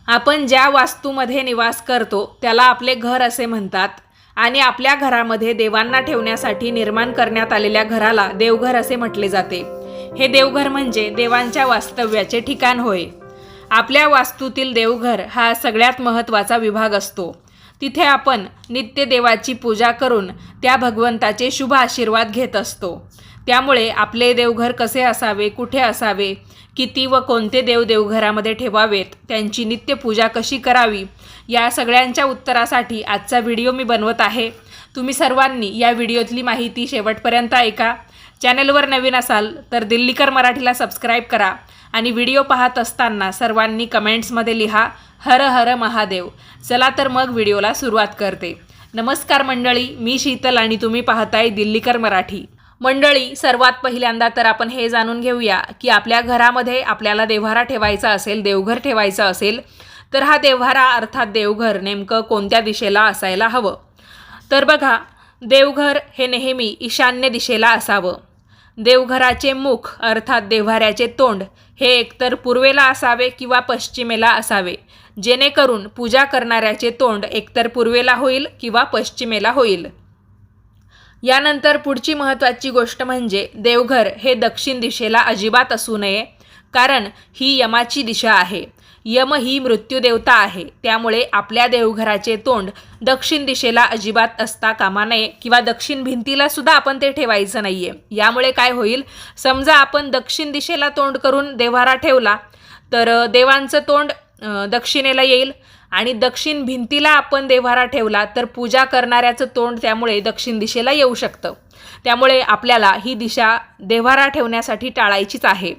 आपण ज्या वास्तूमध्ये निवास करतो त्याला आपले घर असे म्हणतात आणि आपल्या घरामध्ये देवांना ठेवण्यासाठी निर्माण करण्यात आलेल्या घराला देवघर असे म्हटले जाते। हे देवघर म्हणजे देवांच्या वास्तव्याचे ठिकाण होय। आपल्या वास्तूतील देवघर हा सगळ्यात महत्त्वाचा विभाग असतो। तिथे आपण नित्य देवाची पूजा करून त्या भगवंताचे शुभ आशीर्वाद घेत असतो। त्यामुळे आपले देवघर कसे असावे, कुठे असावे, किती व कोणते देव देवघरामध्ये ठेवावेत, त्यांची नित्य पूजा कशी करावी, या सगळ्यांच्या उत्तरासाठी आजचा व्हिडिओ मी बनवत आहे। तुम्ही सर्वांनी या व्हिडिओतली माहिती शेवटपर्यंत ऐका। चॅनलवर नवीन असाल तर दिल्लीकर मराठीला सबस्क्राईब करा आणि व्हिडिओ पाहत असताना सर्वांनी कमेंट्समध्ये लिहा हर हर महादेव। चला तर मग व्हिडिओला सुरुवात करते। नमस्कार मंडळी, मी शीतल आणि तुम्ही पाहताय दिल्लीकर मराठी। मंडळी, सर्वात पहिल्यांदा तर आपण हे जाणून घेऊया की आपल्या घरामध्ये आपल्याला देव्हारा ठेवायचा असेल, देवघर ठेवायचं असेल तर हा देव्हारा अर्थात देवघर नेमकं कोणत्या दिशेला असायला हवं। तर बघा, देवघर हे नेहमी ईशान्य दिशेला असावं। देवघराचे मुख अर्थात देव्हाऱ्याचे तोंड हे एकतर पूर्वेला असावे किंवा पश्चिमेला असावे, जेणेकरून पूजा करणाऱ्याचे तोंड एकतर पूर्वेला होईल किंवा पश्चिमेला होईल। यानंतर पुढची महत्त्वाची गोष्ट म्हणजे देवघर हे दक्षिण दिशेला अजिबात असू नये, कारण ही यमाची दिशा आहे। यम ही मृत्यूदेवता आहे, त्यामुळे आपल्या देवघराचे तोंड दक्षिण दिशेला अजिबात असता कामा नये किंवा दक्षिण भिंतीला सुद्धा आपण ते ठेवायचं नाहीये। यामुळे काय होईल, समजा आपण दक्षिण दिशेला तोंड करून देव्हारा ठेवला तर देवांचं तोंड दक्षिणेला येईल आणि दक्षिण भिंतीला आपण देव्हारा ठेवला तर पूजा करणाऱ्याचं तोंड त्यामुळे दक्षिण दिशेला येऊ शकतं। त्यामुळे आपल्याला ही दिशा देव्हारा ठेवण्यासाठी टाळायचीच आहे।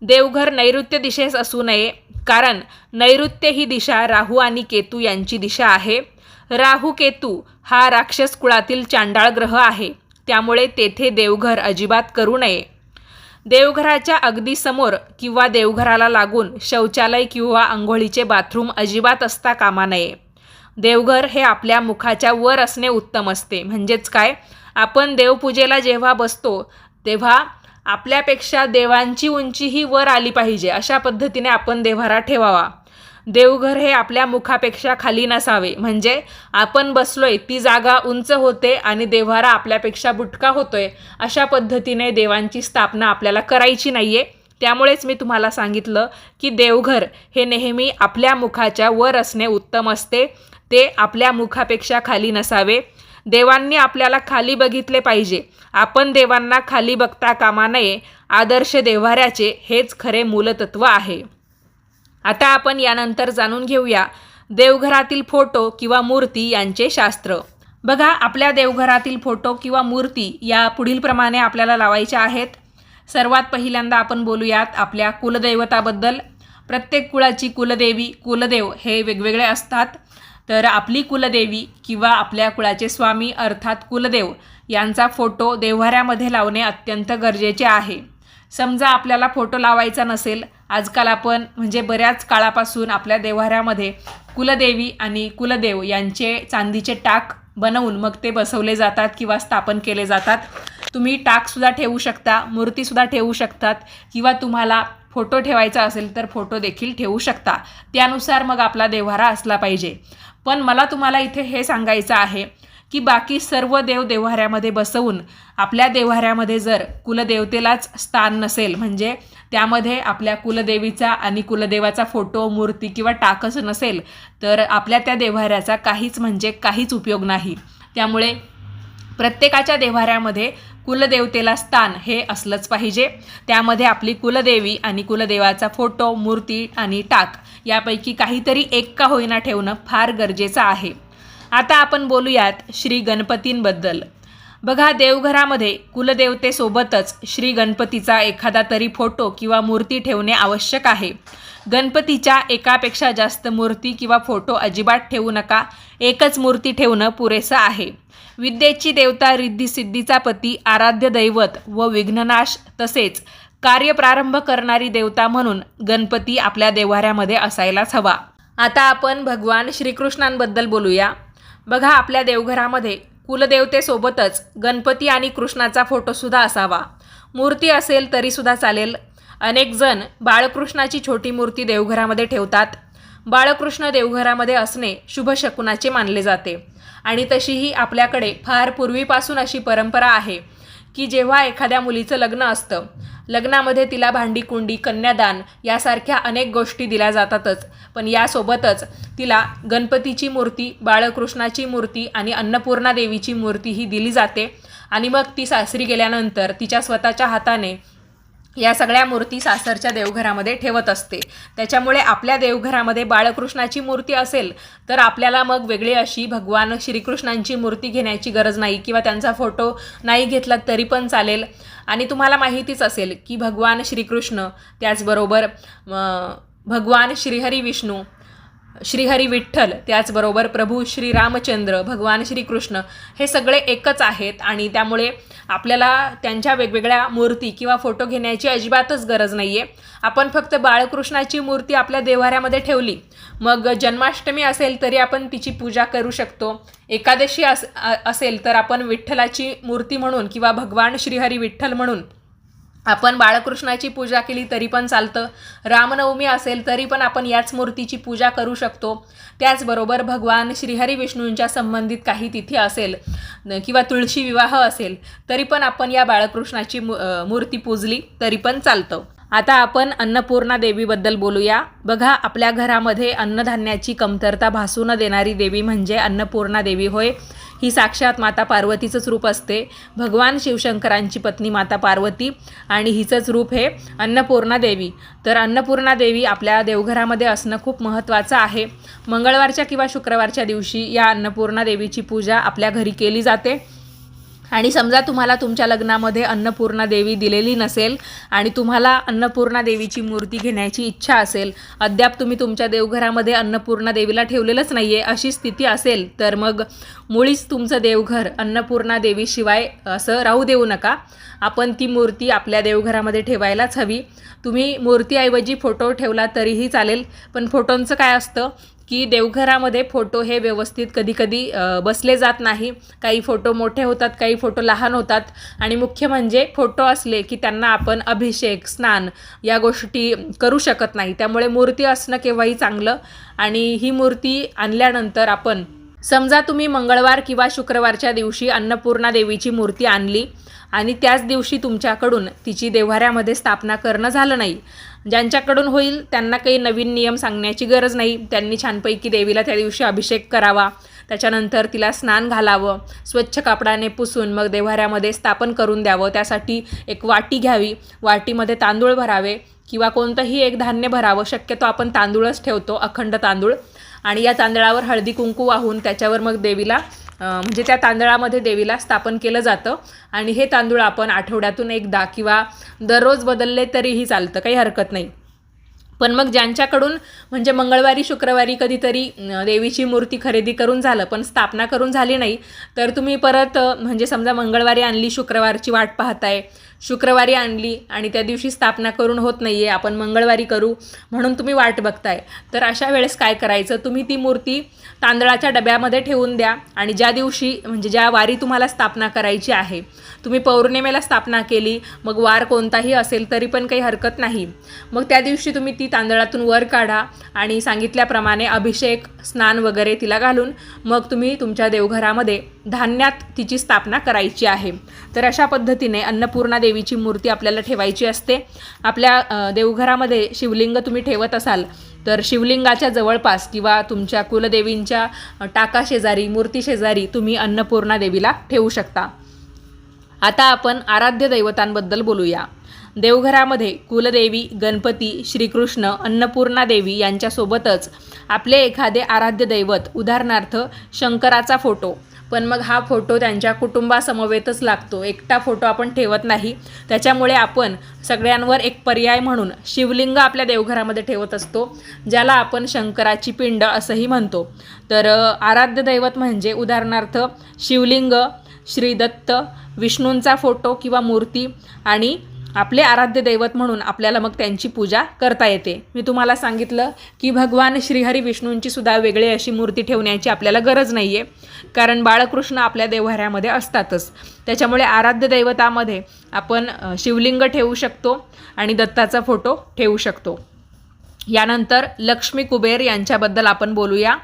देवघर नैऋत्य दिशेस असू नये, कारण नैऋत्य ही दिशा राहू आणि केतू यांची दिशा आहे। राहू केतू हा राक्षस कुळातील चांडाळ ग्रह आहे, त्यामुळे तेथे देवघर अजिबात करू नये। देवघराच्या अगदी समोर किंवा देवघराला लागून शौचालय किंवा अंघोळीचे बाथरूम अजिबात असता कामा नये। देवघर हे आपल्या मुखाच्या वर असणे उत्तम असते। म्हणजेच काय, आपण देवपूजेला जेव्हा बसतो तेव्हा आपल्यापेक्षा देवांची उंची ही वर आली पाहिजे, अशा पद्धतीने आपण देव्हारा ठेवावा। देवघर हे आपल्या मुखापेक्षा खाली नसावे, म्हणजे आपण बसलोय ती जागा उंच होते आणि देव्हारा आपल्यापेक्षा बुटका होतोय, अशा पद्धतीने देवांची स्थापना आपल्याला करायची नाहीये। त्यामुळेच मी तुम्हाला सांगितलं की देवघर हे नेहमी आपल्या मुखाच्या वर असणे उत्तम असते, ते आपल्या मुखापेक्षा खाली नसावे। देवांनी आपल्याला खाली बघितले पाहिजे, आपण देवांना खाली बघता कामा नये। आदर्श देव्हाऱ्याचे हेच खरे मूलतत्व आहे। आता आपण यानंतर जाणून घेऊया देवघरातील फोटो किंवा मूर्ती यांचे शास्त्र। बघा, आपल्या देवघरातील फोटो किंवा मूर्ती या पुढीलप्रमाणे आपल्याला लावायच्या आहेत। सर्वात पहिल्यांदा आपण बोलूयात आपल्या कुलदैवताबद्दल। प्रत्येक कुळाची कुलदेवी कुलदेव हे वेगवेगळे असतात, तर आपली कुलदेवी किंवा आपल्या कुळाचे स्वामी अर्थात कुलदेव यांचा फोटो देव्हाऱ्यामध्ये लावणे अत्यंत गरजेचे आहे। समजा आपल्याला फोटो लावायचा नसेल, आजकाल आपण म्हणजे बऱ्याच काळापासून आपल्या देव्हाऱ्यामध्ये कुलदेवी आणि कुलदेव यांचे चांदीचे टाक बनवून मग ते बसवले जातात किंवा स्थापन केले जातात। तुम्ही टाकसुद्धा ठेवू शकता, मूर्तीसुद्धा ठेवू शकतात किंवा तुम्हाला फोटो ठेवायचा असेल तर फोटो देखील ठेवू शकता। त्यानुसार मग आपला देव्हारा असला पाहिजे। पण मला तुम्हाला इथे हे सांगायचं आहे की बाकी सर्व देव देव्हाऱ्यामध्ये बसवून आपल्या देव्हाऱ्यामध्ये जर कुलदेवतेलाच स्थान नसेल, म्हणजे त्यामध्ये आपल्या कुलदेवीचा आणि कुलदेवाचा फोटो, मूर्ती किंवा टाकच नसेल, तर आपल्या त्या देव्हाऱ्याचा काहीच उपयोग नाही। त्यामुळे प्रत्येकाच्या देव्हाऱ्यामध्ये कुलदेवतेला स्थान हे असलंच पाहिजे। त्यामध्ये आपली कुलदेवी आणि कुलदेवाचा फोटो, मूर्ती आणि टाक यापैकी काहीतरी एक का होईना ठेवणं फार गरजेचं आहे। आता आपण बोलूयात श्री गणपतींबद्दल। बघा, देवघरामध्ये कुलदेवतेसोबतच श्री गणपतीचा एखादा तरी फोटो किंवा मूर्ती ठेवणे आवश्यक आहे। गणपतीच्या एकापेक्षा जास्त मूर्ती किंवा फोटो अजिबात ठेवू नका, एकच मूर्ती ठेवणं पुरेसं आहे। विद्येची देवता, रिद्धिसिद्धीचा पती, आराध्य दैवत व विघ्ननाश तसेच कार्य प्रारंभ करणारी देवता म्हणून गणपती आपल्या देव्हाऱ्यामध्ये असायलाच हवा। आता आपण भगवान श्रीकृष्णांबद्दल बोलूया। बघा, आपल्या देवघरामध्ये कुलदेवतेसोबतच गणपती आणि कृष्णाचा फोटोसुद्धा असावा। मूर्ती असेल तरीसुद्धा चालेल। अनेक जण बाळकृष्णाची छोटी मूर्ती देवघरामध्ये ठेवतात, बाळकृष्ण देवघरामध्ये असणे शुभ शकुनाचे मानले जाते आणि तशीही आपल्याकडे फार पूर्वीपासून अशी परंपरा आहे की जेव्हा एखाद्या मुलीचं लग्न असतं, लग्नामध्ये तिला भांडी-कुंडी, कन्यादान यासारख्या अनेक गोष्टी दिल्या जातातच, पण यासोबतच तिला गणपतीची मूर्ती, बाळकृष्णाची मूर्ती आणि अन्नपूर्णा देवीची मूर्तीही दिली जाते आणि मग ती सासरी गेल्यानंतर तिच्या स्वतःच्या हाताने या सगळ्या मूर्ती सासरच्या देवघरामध्ये ठेवत असते. त्याच्यामुळे आपल्या देवघरामध्ये बाळकृष्णाची मूर्ती असेल तर आपल्याला मग वेगळी अशी भगवान श्रीकृष्णांची मूर्ती घेण्याची गरज नाही किंवा त्यांचा फोटो नाही घेतला तरी पण चालेल. आणि तुम्हाला माहितीच असेल की भगवान श्रीकृष्ण, त्याचबरोबर भगवान श्रीहरी विष्णू, श्रीहरी विठ्ठल, त्याचबरोबर प्रभू श्रीरामचंद्र, भगवान श्रीकृष्ण हे सगळे एकच आहेत आणि त्यामुळे आपल्याला त्यांच्या वेगवेगळ्या मूर्ती किंवा फोटो घेण्याची अजिबातच गरज नाही आहे. आपण फक्त बाळकृष्णाची मूर्ती आपल्या देव्हाऱ्यामध्ये ठेवली, मग जन्माष्टमी असेल तरी आपण तिची पूजा करू शकतो. एकादशी असेल तर आपण विठ्ठलाची मूर्ती म्हणून किंवा भगवान श्रीहरी विठ्ठल म्हणून आपण बाळकृष्णाची पूजा केली तरी पण चालतं. रामनवमी असेल तरी पण आपण याच मूर्तीची पूजा करू शकतो. त्याचबरोबर भगवान श्रीहरी विष्णूंच्या संबंधित काही तिथी असेल किंवा तुळशी विवाह असेल तरी पण आपण या बाळकृष्णाची मूर्ती पूजली तरी पण चालतं. आता आपण अन्नपूर्णा देवीबद्दल बोलूया. बघा, आपल्या घरामध्ये अन्नधान्याची कमतरता भासू न देणारी देवी म्हणजे अन्नपूर्णा देवी होय. ही साक्षात माता पार्वतीचंच रूप असते. भगवान शिवशंकरांची पत्नी माता पार्वती आणि हिचंच रूप हे अन्नपूर्णा देवी. तर अन्नपूर्णा देवी आपल्या देवघरामध्ये असणं खूप महत्त्वाचं आहे. मंगळवारच्या किंवा शुक्रवारच्या दिवशी या अन्नपूर्णा देवीची पूजा आपल्या घरी केली जाते. आणि समजा तुम्हाला तुमच्या लग्नामध्ये अन्नपूर्णा देवी दिलेली नसेल आणि तुम्हाला अन्नपूर्णा देवीची मूर्ती घेण्याची इच्छा असेल, अद्याप तुम्ही तुमच्या देवघरामध्ये अन्नपूर्णा देवीला ठेवलेलंच नाही आहे, अशी स्थिती असेल तर मग मुळीच तुमचं देवघर अन्नपूर्णा देवीशिवाय असं राहू देऊ नका. आपण ती मूर्ती आपल्या देवघरामध्ये ठेवायलाच हवी. तुम्ही मूर्तीऐवजी फोटो ठेवला तरीही चालेल, पण फोटोंचं काय असतं की देवघरामध्ये फोटो हे व्यवस्थित कधीकधी बसले जात नाही. काही फोटो मोठे होतात, काही फोटो लहान होतात आणि मुख्य म्हणजे फोटो असले की त्यांना आपण अभिषेक, स्नान या गोष्टी करू शकत नाही. त्यामुळे मूर्ती असणं केव्हाही चांगलं. आणि ही मूर्ती आणल्यानंतर आपण समजा तुम्ही मंगळवार किंवा शुक्रवारच्या दिवशी अन्नपूर्णा देवीची मूर्ती आणली आणि त्याच दिवशी तुमच्याकडून तिची देव्हाऱ्यामध्ये स्थापना करणं झालं नाही, ज्यांच्याकडून होईल त्यांना काही नवीन नियम सांगण्याची गरज नाही. त्यांनी छानपैकी देवीला त्या दिवशी अभिषेक करावा, त्याच्यानंतर तिला स्नान घालावं, स्वच्छ कापडाने पुसून मग देव्हाऱ्यामध्ये स्थापन करून द्यावं. त्यासाठी एक वाटी घ्यावी, वाटीमध्ये तांदूळ भरावे किंवा कोणतंही एक धान्य भरावं. शक्यतो आपण तांदूळच ठेवतो, अखंड तांदूळ. आणि या तांदळावर हळदी कुंकू वाहून त्याच्यावर मग देवीला म्हणजे त्या तांदळामध्ये देवीला स्थापन केलं जातं. आणि हे तांदूळ आपण आठवड्यातून एकदा किंवा दररोज बदलले तरीही चालतं, काही हरकत नाही. पण मग ज्यांच्याकडून म्हणजे मंगळवारी शुक्रवारी कधीतरी देवीची मूर्ती खरेदी करून झालं पण स्थापना करून झाली नाही, तर तुम्ही परत म्हणजे समजा मंगळवारी आणली, शुक्रवारची वाट पाहताय, शुक्रवारी आणली आणि त्या दिवशी स्थापना करून होत नाही आहे, आपण मंगळवारी करू म्हणून तुम्ही वाट बघताय, तर अशा वेळेस काय करायचं, तुम्ही ती मूर्ती तांदळाच्या डब्यामध्ये ठेवून द्या. आणि ज्या दिवशी म्हणजे ज्या वारी तुम्हाला स्थापना करायची आहे, तुम्ही पौर्णिमेला स्थापना केली, मग वार कोणताही असेल तरी पण काही हरकत नाही. मग त्या दिवशी तुम्ही ती तांदळातून वर काढा आणि सांगितल्याप्रमाणे अभिषेक, स्नान वगैरे तिला घालून मग तुम्ही तुमच्या देवघरामध्ये धान्यात तिची स्थापना करायची आहे. तर अशा पद्धतीने अन्नपूर्णा देवीची मूर्ती आपल्याला ठेवायची असते. आपल्या देवघरामध्ये शिवलिंग तुम्ही ठेवत असाल तर शिवलिंगाच्या जवळपास किंवा तुमच्या कुलदेवींच्या टाका शेजारी, मूर्ती शेजारी तुम्ही अन्नपूर्णा देवीला ठेवू शकता. आता आपण आराध्य दैवतांबद्दल बोलूया. देवघरामध्ये कुलदेवी, गणपती, श्रीकृष्ण, अन्नपूर्णा देवी यांच्यासोबतच आपले एखादे आराध्य दैवत, उदाहरणार्थ शंकराचा फोटो, पण मग हा फोटो त्यांच्या कुटुंबासमवेतच लागतो, एकटा फोटो आपण ठेवत नाही. त्याच्यामुळे आपण सगळ्यांवर एक पर्याय म्हणून शिवलिंग आपल्या देवघरामध्ये ठेवत असतो, ज्याला आपण शंकराची पिंड असंही म्हणतो. तर आराध्य दैवत म्हणजे उदाहरणार्थ शिवलिंग, श्री दत्त, विष्णूंचा फोटो किंवा मूर्ती आणि आपले आराध्य दैवत म्हणून आपल्याला मग त्यांची पूजा करता येते. मी तुम्हाला सांगितलं की भगवान श्रीहरी विष्णूंची सुद्धा वेगळी अशी मूर्ती ठेवण्याची आपल्याला गरज नाही आहे, कारण बाळकृष्ण आपल्या देवघरामध्ये असतातच. त्याच्यामुळे आराध्य दैवतामध्ये आपण शिवलिंग ठेवू शकतो आणि दत्ताचा फोटो ठेवू शकतो. यानंतर लक्ष्मी कुबेर यांच्याबद्दल आपण बोलूया.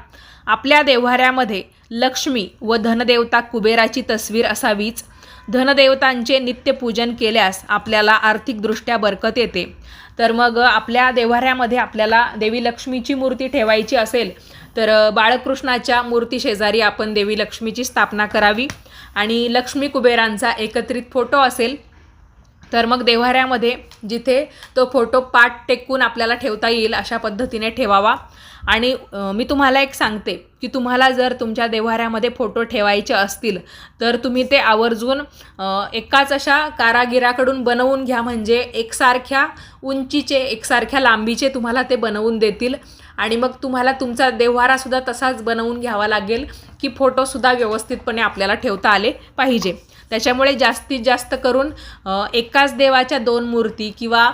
आपल्या देव्हाऱ्यामध्ये लक्ष्मी व धनदेवता कुबेराची तस्वीर असावीच. धनदेवतांचे नित्यपूजन केल्यास आपल्याला आर्थिकदृष्ट्या बरकत येते. तर मग आपल्या देव्हाऱ्यामध्ये आपल्याला देवी लक्ष्मीची मूर्ती ठेवायची असेल तर बाळकृष्णाच्या मूर्ती शेजारी आपण देवी लक्ष्मीची स्थापना करावी आणि लक्ष्मी कुबेरांचा एकत्रित फोटो असेल तर मग देव्हाऱ्यामध्ये जिथे तो फोटो पाठ टेकून आपल्याला ठेवता येईल अशा पद्धतीने ठेवावा. आणि मी तुम्हाला एक सांगते की तुम्हाला जर तुमच्या देव्हाऱ्यामध्ये फोटो ठेवायचे असतील तर तुम्ही ते आवर्जून एकाच अशा कारागिराकडून बनवून घ्या. म्हणजे एकसारख्या उंचीचे एकसारख्या लांबीचे तुम्हाला ते बनवून देतील आणि मग तुम्हाला तुमचा देव्हारासुद्धा तसाच बनवून घ्यावा लागेल की फोटोसुद्धा व्यवस्थितपणे आपल्याला ठेवता आले पाहिजे. त्याच्यामुळे जास्तीत जास्त करून एकाच देवाच्या 2 मूर्ती किंवा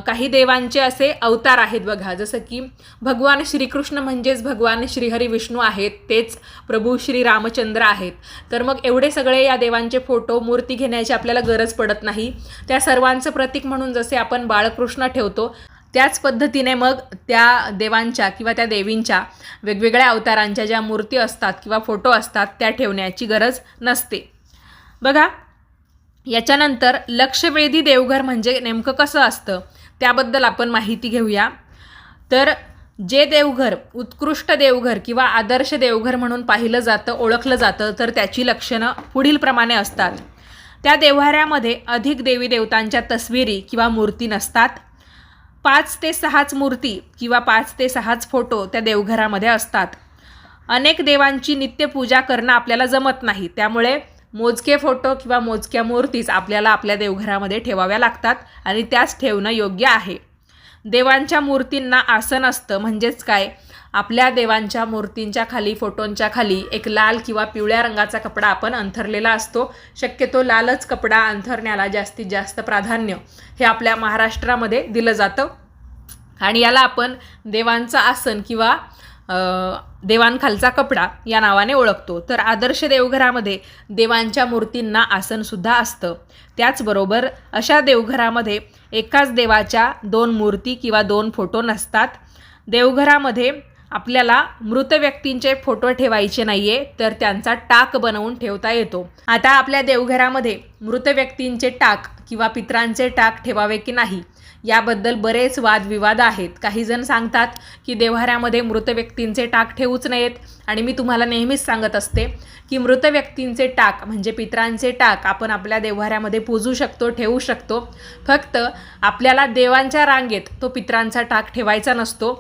काही देवांचे असे अवतार आहेत बघा. जसं की भगवान श्रीकृष्ण म्हणजेच भगवान श्रीहरी विष्णू आहेत, तेच प्रभू श्री रामचंद्र आहेत. तर मग एवढे सगळे या देवांचे फोटो मूर्ती घेण्याची आपल्याला गरज पडत नाही. त्या सर्वांचं प्रतीक म्हणून जसे आपण बाळकृष्ण ठेवतो त्याच पद्धतीने मग त्या देवांच्या किंवा त्या देवींच्या वेगवेगळ्या अवतारांच्या ज्या मूर्ती असतात किंवा फोटो असतात त्या ठेवण्याची गरज नसते. बघा, याच्यानंतर लक्षवेधी देवघर म्हणजे नेमकं कसं असतं त्याबद्दल आपण माहिती घेऊया. तर जे देवघर उत्कृष्ट देवघर किंवा आदर्श देवघर म्हणून पाहिलं जातं, ओळखलं जातं, तर त्याची लक्षणं पुढीलप्रमाणे असतात. त्या देव्हाऱ्यामध्ये अधिक देवी देवतांच्या तस्विरी किंवा मूर्ती नसतात. 5 ते 6 मूर्ती किंवा 5 ते 6 फोटो त्या देवघरामध्ये असतात. अनेक देवांची नित्यपूजा करणं आपल्याला जमत नाही, त्यामुळे मोजके फोटो किंवा मोजक्या मूर्तीच आपल्याला आपल्या देवघरामध्ये ठेवाव्या लागतात आणि त्याच ठेवणं योग्य आहे. देवांच्या मूर्तींना आसन असतं. म्हणजेच काय, आपल्या देवांच्या मूर्तींच्या खाली फोटोंच्या खाली एक लाल किंवा पिवळ्या रंगाचा कपडा आपण अंथरलेला असतो. शक्यतो लालच कपडा अंथरण्याला जास्तीत जास्त प्राधान्य हे आपल्या महाराष्ट्रामध्ये दिलं जातं आणि याला आपण देवांचं आसन किंवा देवांखालचा कपडा या नावाने ओळखतो. तर आदर्श देवघरामध्ये देवांच्या मूर्तींना आसनसुद्धा असतं. त्याचबरोबर अशा देवघरामध्ये एकाच देवाच्या 2 मूर्ती किंवा 2 फोटो नसतात. देवघरामध्ये आपल्याला मृत व्यक्तींचे फोटो ठेवायचे नाही आहे, तर त्यांचा टाक बनवून ठेवता येतो. आता आपल्या देवघरामध्ये मृत व्यक्तींचे टाक किंवा पितरांचे टाक ठेवावे की नाही याबद्दल बरेच वादविवाद आहेत. काही जण सांगतात की देव्हाऱ्यामध्ये मृत व्यक्तींचे टाक ठेवूच नयेत आणि मी तुम्हाला नेहमीच सांगत असते की मृत व्यक्तींचे टाक म्हणजे पितरांचे टाक आपण आपल्या देव्हाऱ्यामध्ये पूजू शकतो, ठेवू शकतो. फक्त आपल्याला देवांच्या रांगेत तो पितरांचा टाक ठेवायचा नसतो.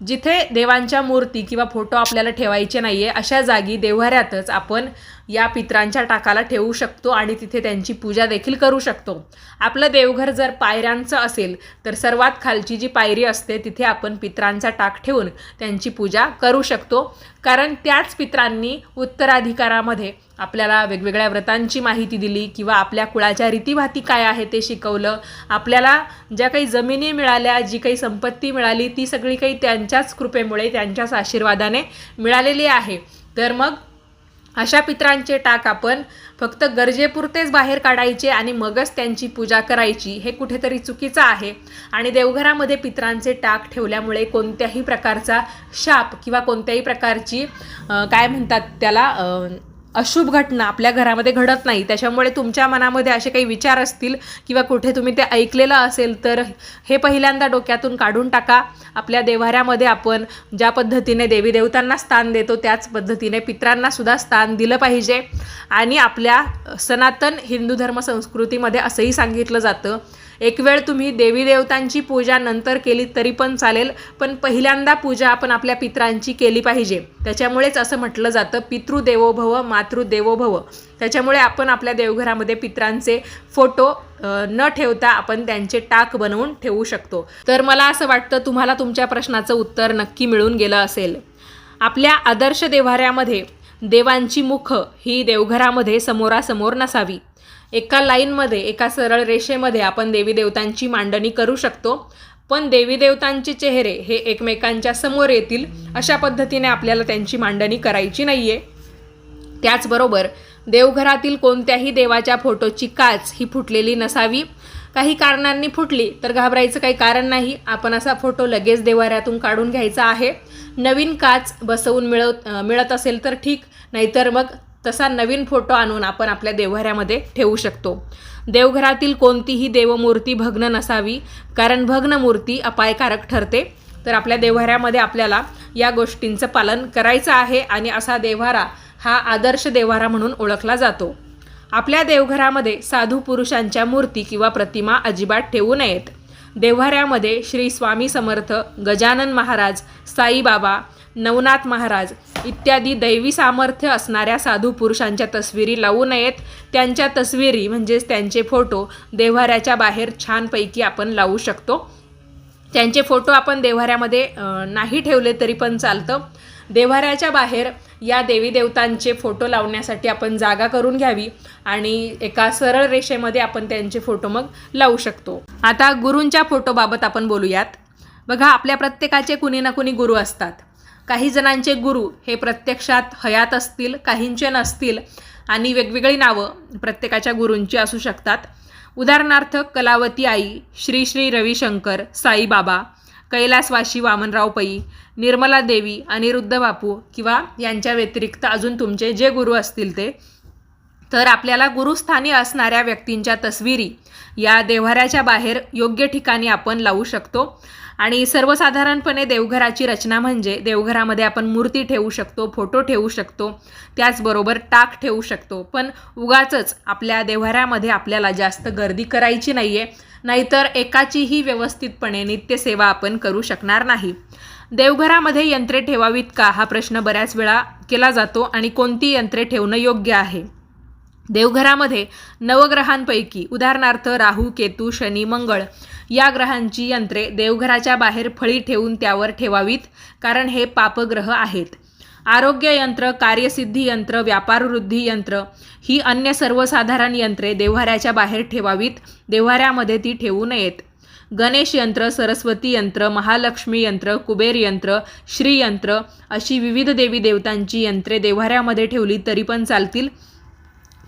जिथे देवांच्या मूर्ती किंवा फोटो आपल्याला ठेवायचे नाही आहे अशा जागी देव्हाऱ्यातच आपण या पितरांच्या टाकाला ठेवू शकतो आणि तिथे त्यांची पूजा देखील करू शकतो. आपलं देवघर जर पायऱ्यांचं असेल तर सर्वात खालची जी पायरी असते तिथे आपण पितरांचा टाक ठेवून त्यांची पूजा करू शकतो. कारण त्याच पितरांनी उत्तराधिकारामध्ये आपल्याला वेगवेगळ्या व्रतांची माहिती दिली किंवा आपल्या कुळाच्या रीतीभाती काय आहे ते शिकवलं. आपल्याला ज्या काही जमिनी मिळाल्या, जी काही संपत्ती मिळाली ती सगळी काही त्यांच्याच कृपेमुळे, त्यांच्याच आशीर्वादाने मिळालेली आहे. तर मग अशा पितरांचे टाक आपण फक्त गरजेपुरतेच बाहेर काढायचे आणि मगच त्यांची पूजा करायची, हे कुठेतरी चुकीचं आहे. आणि देवघरामध्ये पितरांचे टाक ठेवल्यामुळे कोणत्याही प्रकारचा शाप किंवा कोणत्याही प्रकारची काय म्हणतात त्याला अशुभ घटना आपल्या घरामध्ये घडत नाही. त्याच्यामुळे तुमच्या मनामध्ये असे काही विचार असतील किंवा कुठे तुम्ही ते ऐकलेलं असेल तर हे पहिल्यांदा डोक्यातून काढून टाका. आपल्या देव्हाऱ्यामध्ये आपण ज्या पद्धतीने देवी देवतांना स्थान देतो त्याच पद्धतीने पितरांनासुद्धा स्थान दिलं पाहिजे. आणि आपल्या सनातन हिंदू धर्म संस्कृतीमध्ये असंही सांगितलं जातं, एक वेळ तुम्ही देवी देवतांची पूजा नंतर केली तरी पण चालेल, पण पहिल्यांदा पूजा आपण आपल्या पितरांची केली पाहिजे. त्याच्यामुळेच असं म्हटलं जातं पितृदेवो भव मातृदेवो भव. त्याच्यामुळे आपण आपल्या देवघरामध्ये पितरांचे फोटो न ठेवता आपण त्यांचे टाक बनवून ठेवू शकतो. तर मला असं वाटतं तुम्हाला तुमच्या प्रश्नाचं उत्तर नक्की मिळून गेलं असेल. आपल्या आदर्श देव्हाऱ्यामध्ये देवांची मुख ही देवघरामध्ये समोरासमोर नसावी. एका लाईनमध्ये, एका सरळ रेषेमध्ये आपण देवी देवतांची मांडणी करू शकतो, पण देवी देवतांचे चेहरे हे एकमेकांच्या समोर येतील अशा पद्धतीने आपल्याला त्यांची मांडणी करायची नाही आहे. त्याचबरोबर देवघरातील कोणत्याही देवाच्या फोटोची काच ही फुटलेली नसावी. काही कारणांनी फुटली तर घाबरायचं काही कारण नाही. आपण असा फोटो लगेच देव्हाऱ्यातून काढून घ्यायचा आहे. नवीन काच बसवून मिळत असेल तर ठीक, नाहीतर मग तसा नवीन फोटो आणून आपण आपल्या देव्हाऱ्यामध्ये ठेवू शकतो. देवघरातील कोणतीही देवमूर्ती भग्न नसावी, कारण भग्न मूर्ती अपायकारक ठरते. तर आपल्या देव्हाऱ्यामध्ये आपल्याला या गोष्टींचं पालन करायचं आहे आणि असा देव्हारा हा आदर्श देव्हारा म्हणून ओळखला जातो. आपल्या देवघरामध्ये साधू पुरुषांच्या मूर्ती किंवा प्रतिमा अजिबात ठेवू नयेत. देव्हाऱ्यामध्ये श्री स्वामी समर्थ, गजानन महाराज, साईबाबा, नवनाथ महाराज इत्यादी दैवी सामर्थ्य असणाऱ्या साधू पुरुषांच्या तस्विरी लावू नयेत. त्यांच्या तस्विरी म्हणजेच त्यांचे फोटो देव्हाऱ्याच्या बाहेर छानपैकी आपण लावू शकतो. त्यांचे फोटो आपण देव्हाऱ्यामध्ये नाही ठेवले तरी पण चालतं. देव्हाऱ्याच्या बाहेर या देवी देवतांचे फोटो लावण्यासाठी आपण जागा करून घ्यावी आणि एका सरळ रेषेमध्ये आपण त्यांचे फोटो मग लावू शकतो. आता गुरूंच्या फोटोबाबत आपण बोलूयात. बघा, आपल्या प्रत्येकाचे कुणी ना कुणी गुरु असतात. काही जणांचे गुरु हे प्रत्यक्षात हयात असतील, काहींचे नसतील आणि वेगवेगळी नावं प्रत्येकाच्या गुरूंची असू शकतात. उदाहरणार्थ कलावती आई, श्री श्री रविशंकर, साईबाबा, कैलासवासी वामनराव पै, निर्मला देवी, अनिरुद्ध बापू किंवा यांच्या व्यतिरिक्त अजून तुमचे जे गुरु असतील ते. तर आपल्याला गुरुस्थानी असणाऱ्या व्यक्तींच्या तस्विरी या देव्हाऱ्याच्या बाहेर योग्य ठिकाणी आपण लावू शकतो. आणि सर्वसाधारणपणे देवघराची रचना म्हणजे देवघरामध्ये आपण मूर्ती ठेवू शकतो, फोटो ठेवू शकतो, त्याचबरोबर टाक ठेवू शकतो. पण उगाचच आपल्या देव्हाऱ्यामध्ये आपल्याला जास्त गर्दी करायची नाही आहे, नाहीतर एकाचीही व्यवस्थितपणे नित्यसेवा आपण करू शकणार नाही. देवघरामध्ये यंत्रे ठेवावीत का हा प्रश्न बऱ्याच वेळा केला जातो आणि कोणती यंत्रे ठेवणं योग्य आहे. देवघरामध्ये नवग्रहांपैकी उदाहरणार्थ राहू, केतू, शनी, मंगळ या ग्रहांची यंत्रे देवघराच्या बाहेर फळी ठेवून त्यावर ठेवावीत, कारण हे पापग्रह आहेत. आरोग्य यंत्र, कार्यसिद्धी यंत्र, व्यापारवृद्धी यंत्र ही अन्य सर्वसाधारण यंत्रे देव्हाऱ्याच्या बाहेर ठेवावीत, देव्हाऱ्यामध्ये ती ठेवू नयेत. गणेश यंत्र, सरस्वती यंत्र, महालक्ष्मी यंत्र, कुबेर यंत्र, श्रीयंत्र अशी विविध देवी देवतांची यंत्रे देव्हाऱ्यामध्ये ठेवली तरी पण चालतील,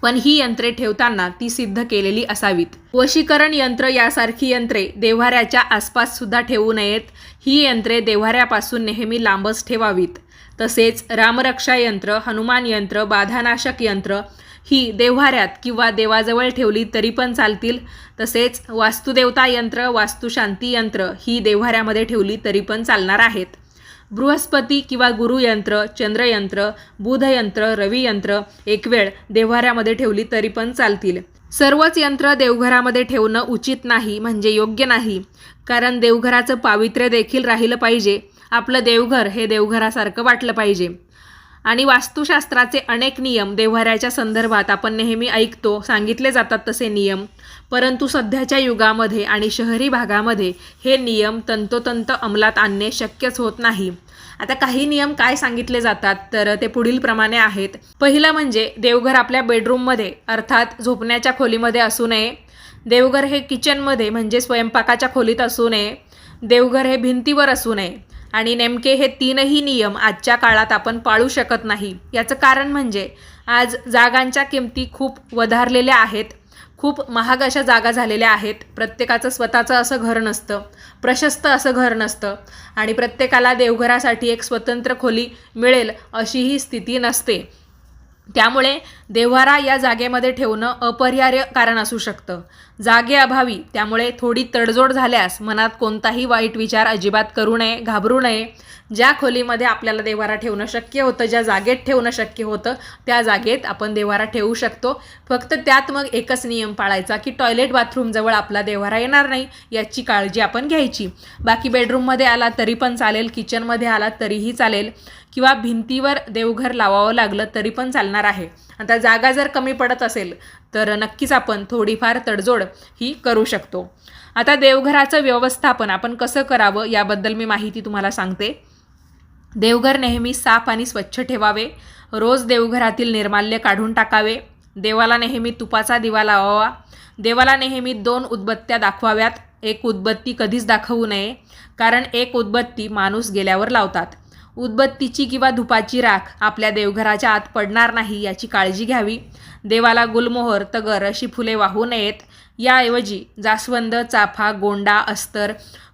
पण ही यंत्रे ठेवताना ती सिद्ध केलेली असावीत. वशीकरण यंत्र यासारखी यंत्रे देव्हाऱ्याच्या आसपास सुद्धा ठेवू नयेत. ही यंत्रे देव्हाऱ्यापासून नेहमी लांबच ठेवावीत. तसेच रामरक्षा यंत्र, हनुमान यंत्र, बाधानाशक यंत्र ही देव्हाऱ्यात किंवा देवाजवळ ठेवली तरी पण चालतील. तसेच वास्तुदेवता यंत्र, वास्तुशांती यंत्र ही देव्हाऱ्यामध्ये ठेवली तरी पण चालणार आहेत. बृहस्पती किंवा गुरुयंत्र, चंद्रयंत्र, बुधयंत्र, रवियंत्र एक वेळ देव्हाऱ्यामध्ये ठेवली तरी पण चालतील. सर्वच यंत्र देवघरामध्ये ठेवणं उचित नाही, म्हणजे योग्य नाही, कारण देवघराचं पावित्र्य देखील राहिलं पाहिजे. आपलं देवघर हे देवघरासारखं वाटलं पाहिजे. आणि वास्तुशास्त्राचे अनेक नियम देव्हाऱ्याच्या संदर्भात आपण नेहमी ऐकतो, सांगितले जातात तसे नियम, परंतु सध्याच्या युगामध्ये आणि शहरी भागामध्ये हे नियम तंतोतंत अंमलात आणणे शक्यच होत नाही. आता काही नियम काय सांगितले जातात तर ते पुढील प्रमाणे आहेत. पहिलं म्हणजे देवघर आपल्या बेडरूममध्ये अर्थात झोपण्याच्या खोलीमध्ये असू नये. देवघर हे किचनमध्ये म्हणजे स्वयंपाकाच्या खोलीत असू नये. देवघर हे भिंतीवर असू नये. आणि नेमके हे तीनही नियम आजच्या काळात आपण पाळू शकत नाही. याचं कारण म्हणजे आज जागांच्या किमती खूप वधारलेल्या आहेत. खूप महाग अशा जागा झालेल्या आहेत. प्रत्येकाचं स्वतःचं असं घर नसतं, प्रशस्त असं घर नसतं आणि प्रत्येकाला देवघरासाठी एक स्वतंत्र खोली मिळेल अशीही स्थिती नसते. त्यामुळे देव्हारा या जागेमध्ये ठेवणं अपरिहार्य कारण असू शकतं. जागेअभावी त्यामुळे थोडी तडजोड झाल्यास मनात कोणताही वाईट विचार अजिबात करू नये, घाबरू नये. ज्या खोलीमध्ये आपल्याला देव्हारा ठेवणं शक्य होतं, ज्या जागेत ठेवणं शक्य होतं त्या जागेत आपण देव्हारा ठेवू शकतो. फक्त त्यात मग एकच नियम पाळायचा की टॉयलेट बाथरूमजवळ आपला देव्हारा येणार नाही याची काळजी आपण घ्यायची. बाकी बेडरूममध्ये आला तरी पण चालेल, किचनमध्ये आला तरीही चालेल किंवा भिंतीवर देवघर लावावं लागलं तरी पण चालणार आहे. आता जागा जर कमी पडत असेल तर नक्कीच आपण थोडीफार तडजोड ही करू शकतो. आता देवघराचं व्यवस्थापन आपण कसं करावं याबद्दल मी माहिती तुम्हाला सांगते. देवघर नेहमी साफ आणि स्वच्छ ठेवावे. रोज देवघरातील निर्माल्य काढून टाकावे. देवाला नेहमी तुपाचा दिवा लावावा. देवाला नेहमी 2 उदबत्त्या दाखवाव्यात. एक उदबत्ती कधीच दाखवू नये, कारण एक उदबत्ती माणूस गेल्यावर लावतात. उदबत्तीची किंवा धुपाची राख आपल्या देवघराच्या आत पडणार नाही याची काळजी घ्यावी. देवाला गुलमोहर, तगर अशी फुले वाहू नयेत. याऐवजी जास्वंद, चाफा, गोंडा, अस्तर,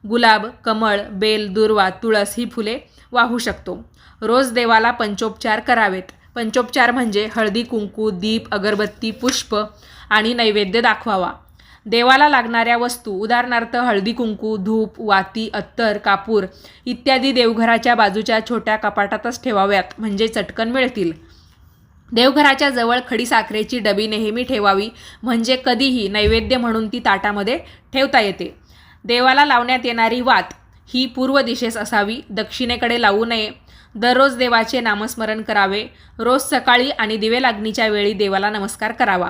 गुलाब, कमळ, बेल, दुर्वा, तुळस ही फुले वाहू शकतो. रोज देवाला पंचोपचार करावेत. पंचोपचार म्हणजे हळदी, कुंकू, दीप, अगरबत्ती, पुष्प आणि नैवेद्य दाखवावा. देवाला लागणाऱ्या वस्तू उदाहरणार्थ हळदी, कुंकू, धूप, वाती, अत्तर, कापूर इत्यादी देवघराच्या बाजूच्या छोट्या कपाटातच ठेवाव्यात म्हणजे चटकन मिळतील. देवघराच्या जवळ खडीसाखरेची डबी नेहमी ठेवावी म्हणजे कधीही नैवेद्य म्हणून ती ताटामध्ये ठेवता येते. देवाला लावण्यात येणारी वात ही पूर्व दिशेस असावी, दक्षिणेकडे लावू नये. दररोज देवाचे नामस्मरण करावे. रोज सकाळी आणि दिवे लागणीच्या वेळी देवाला नमस्कार करावा.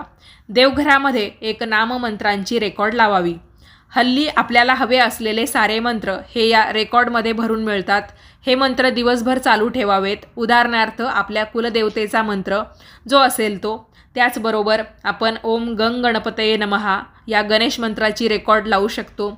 देवघरामध्ये एक नाममंत्रांची रेकॉर्ड लावावी. हल्ली आपल्याला हवे असलेले सारे मंत्र हे या रेकॉर्डमध्ये भरून मिळतात. हे मंत्र दिवसभर चालू ठेवावेत. उदाहरणार्थ आपल्या कुलदेवतेचा मंत्र जो असेल तो. त्याचबरोबर आपण ओम गंग गणपतये नमहा या गणेश मंत्राची रेकॉर्ड लावू शकतो.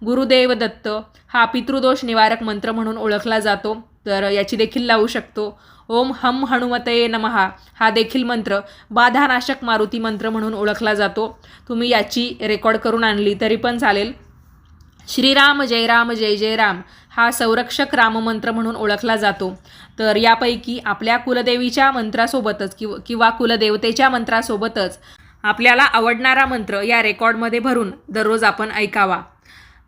गुरुदेव दत्त हा पितृदोष निवारक मंत्र म्हणून ओळखला जातो, तर याची देखील लावू शकतो. ओम हम हनुमतये नमहा हा देखील मंत्र बाधानाशक मारुती मंत्र म्हणून ओळखला जातो. तुम्ही याची रेकॉर्ड करून आणली तरी पण चालेल. श्रीराम जय राम जय जय राम हा संरक्षक राममंत्र म्हणून ओळखला जातो. तर यापैकी आपल्या कुलदेवीच्या मंत्रासोबतच किंवा कुलदेवतेच्या मंत्रासोबतच आपल्याला आवडणारा मंत्र या रेकॉर्डमध्ये भरून दररोज आपण ऐकावा.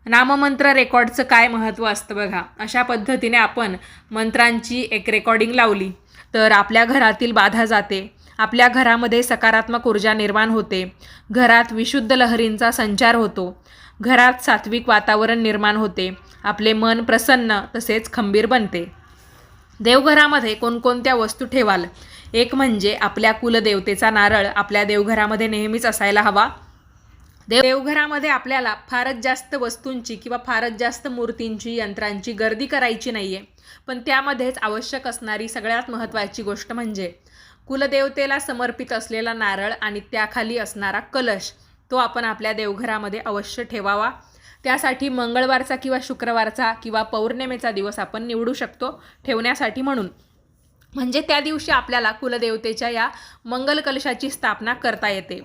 नाममंत्र रेकॉर्डचं काय महत्त्व असतं बघा. अशा पद्धतीने आपण मंत्रांची एक रेकॉर्डिंग लावली तर आपल्या घरातील बाधा जाते. आपल्या घरामध्ये सकारात्मक ऊर्जा निर्माण होते. घरात विशुद्ध लहरींचा संचार होतो. घरात सात्विक वातावरण निर्माण होते. आपले मन प्रसन्न तसेच खंबीर बनते. देवघरामध्ये कोणकोणत्या वस्तू ठेवाल? एक म्हणजे आपल्या कुलदेवतेचा नारळ आपल्या देवघरामध्ये नेहमीच असायला हवा. देवघरामध्ये आपल्याला फारच जास्त वस्तूंची किंवा फारच जास्त मूर्तींची, यंत्रांची गर्दी करायची नाही आहे. पण त्यामध्येच आवश्यक असणारी सगळ्यात महत्त्वाची गोष्ट म्हणजे कुलदेवतेला समर्पित असलेला नारळ आणि त्याखाली असणारा कलश, तो आपण आपल्या देवघरामध्ये अवश्य ठेवावा. त्यासाठी मंगळवारचा किंवा शुक्रवारचा किंवा पौर्णिमेचा दिवस आपण निवडू शकतो ठेवण्यासाठी म्हणून. म्हणजे त्या दिवशी आपल्याला कुलदेवतेच्या या मंगल कलशाची स्थापना करता येते.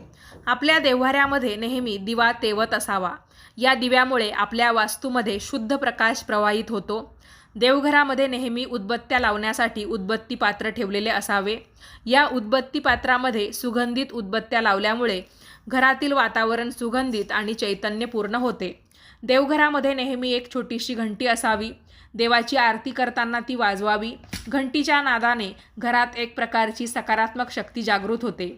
आपल्या देव्हाऱ्यामध्ये नेहमी दिवा तेवत असावा. या दिव्यामुळे आपल्या वास्तूमध्ये शुद्ध प्रकाश प्रवाहित होतो. देवघरामध्ये नेहमी उदबत्त्या लावण्यासाठी उदबत्ती पात्र ठेवलेले असावे. या उदबत्ती पात्रामध्ये सुगंधित उदबत्त्या लावल्यामुळे घरातील वातावरण सुगंधित आणि चैतन्यपूर्ण होते. देवघरामध्ये नेहमी एक छोटीशी घंटी असावी. देवाची आरती करताना ती वाजवावी. घंटीच्या नादाने घरात एक प्रकारची सकारात्मक शक्ती जागृत होते.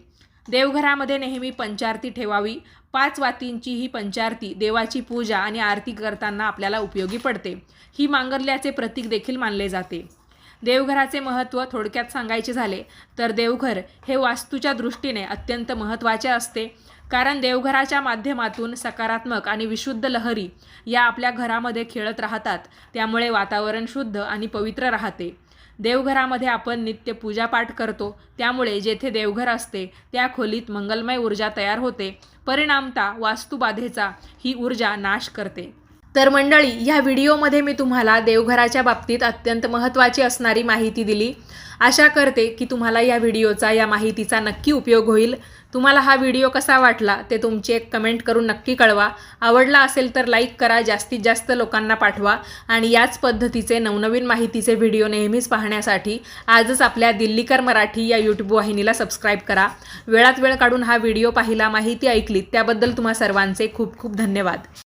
देवघरामध्ये नेहमी पंचारती ठेवावी. 5 वातींची ही पंचारती देवाची पूजा आणि आरती करताना आपल्याला उपयोगी पडते. ही मांगल्याचे प्रतीक देखील मानले जाते. देवघराचे महत्त्व थोडक्यात सांगायचे झाले तर देवघर हे वास्तूच्या दृष्टीने अत्यंत महत्त्वाचे असते. कारण देवघराच्या माध्यमातून सकारात्मक आणि विशुद्ध लहरी या आपल्या घरामध्ये खेळत राहतात. त्यामुळे वातावरण शुद्ध आणि पवित्र राहते. देवघरामध्ये आपण नित्य पूजापाठ करतो. त्यामुळे जेथे देवघर असते त्या खोलीत मंगलमय ऊर्जा तयार होते. परिणामतः वास्तुबाधेचा ही ऊर्जा नाश करते. तर मंडळी, ह्या व्हिडिओमध्ये मी तुम्हाला देवघराच्या बाबतीत अत्यंत महत्त्वाची असणारी माहिती दिली. आशा करते की तुम्हाला या व्हिडिओचा, या माहितीचा नक्की उपयोग होईल. तुम्हाला हा व्हिडिओ कसा वाटला ते तुमची एक कमेंट करून नक्की कळवा. आवडला असेल तर लाईक करा, जास्तीत जास्त लोकांना पाठवा आणि याच पद्धतीचे नवनवीन माहितीचे व्हिडिओ नेहमीच पाहण्यासाठी आजच आपल्या दिल्लीकर मराठी या यूट्यूब वाहिनीला सबस्क्राईब करा. वेळात वेळ काढून हा व्हिडिओ पाहिला, माहिती ऐकलीत त्याबद्दल तुम्हा सर्वांचे खूप खूप धन्यवाद.